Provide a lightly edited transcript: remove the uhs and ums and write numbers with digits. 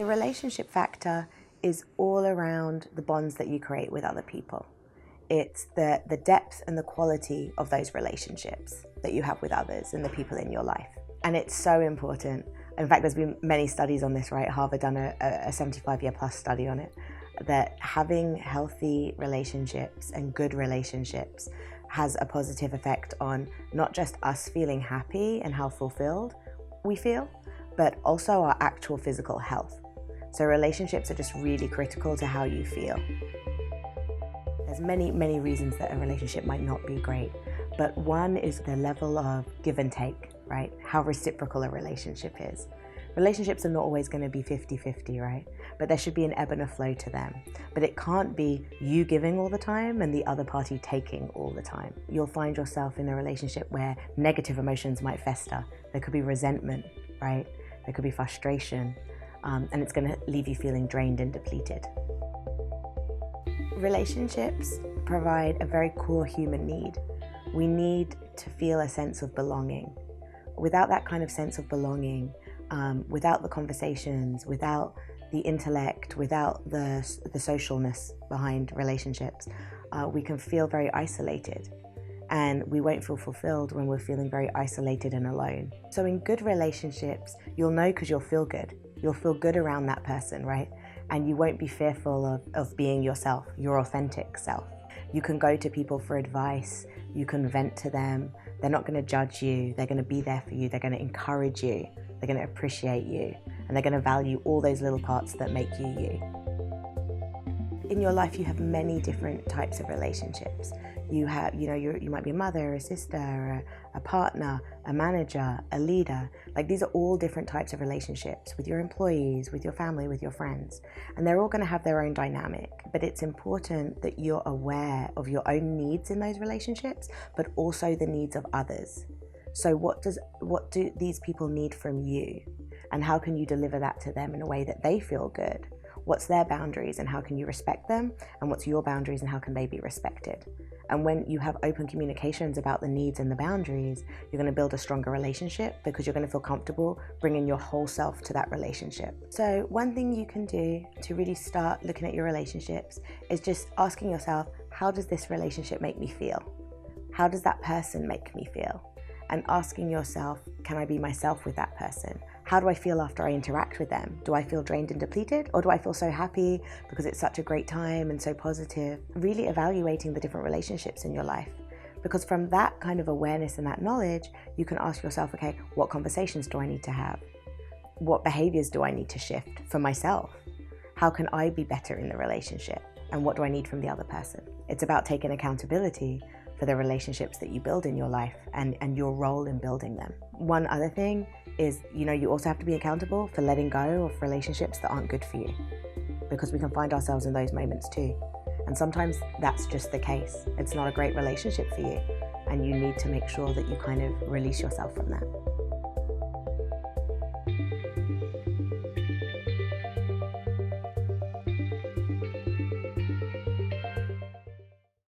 The relationship factor is all around the bonds that you create with other people. It's the depth and the quality of those relationships that you have with others and the people in your life. And it's so important. In fact, there's been many studies on this, right? Harvard done a 75-year plus study on it, that having healthy relationships and good relationships has a positive effect on not just us feeling happy and how fulfilled we feel, but also our actual physical health. So relationships are just really critical to how you feel. There's many reasons that a relationship might not be great, but one is the level of give and take, right? How reciprocal a relationship is. Relationships are not always going to be 50-50, right? But there should be an ebb and a flow to them. But it can't be you giving all the time and the other party taking all the time. You'll find yourself in a relationship where negative emotions might fester. There could be resentment, right? There could be frustration, and it's going to leave you feeling drained and depleted. Relationships provide a very core human need. We need to feel a sense of belonging. Without that kind of sense of belonging, without the conversations, without the intellect, without the socialness behind relationships, we can feel very isolated. And we won't feel fulfilled when we're feeling very isolated and alone. So in good relationships, you'll know because you'll feel good. You'll feel good around that person, right? And you won't be fearful of being yourself, your authentic self. You can go to people for advice, you can vent to them. They're not going to judge you, they're going to be there for you, they're going to encourage you, they're going to appreciate you, and they're going to value all those little parts that make you you. In your life, you have many different types of relationships. You have, you might be a mother, a sister, a partner, a manager, a leader. Like, these are all different types of relationships with your employees, with your family, with your friends. And they're all going to have their own dynamic. But it's important that you're aware of your own needs in those relationships, but also the needs of others. So what do these people need from you? And how can you deliver that to them in a way that they feel good? What's their boundaries and how can you respect them? And what's your boundaries and how can they be respected? And when you have open communications about the needs and the boundaries, you're going to build a stronger relationship because you're going to feel comfortable bringing your whole self to that relationship. So one thing you can do to really start looking at your relationships is just asking yourself, how does this relationship make me feel? How does that person make me feel? And asking yourself, can I be myself with that person? How do I feel after I interact with them? Do I feel drained and depleted? Or do I feel so happy because it's such a great time and so positive? Really evaluating the different relationships in your life. Because from that kind of awareness and that knowledge, you can ask yourself, okay, what conversations do I need to have? What behaviors do I need to shift for myself? How can I be better in the relationship? And what do I need from the other person? It's about taking accountability for the relationships that you build in your life and your role in building them. One other thing is, you also have to be accountable for letting go of relationships that aren't good for you, because we can find ourselves in those moments too. And sometimes that's just the case. It's not a great relationship for you, and you need to make sure that you kind of release yourself from that.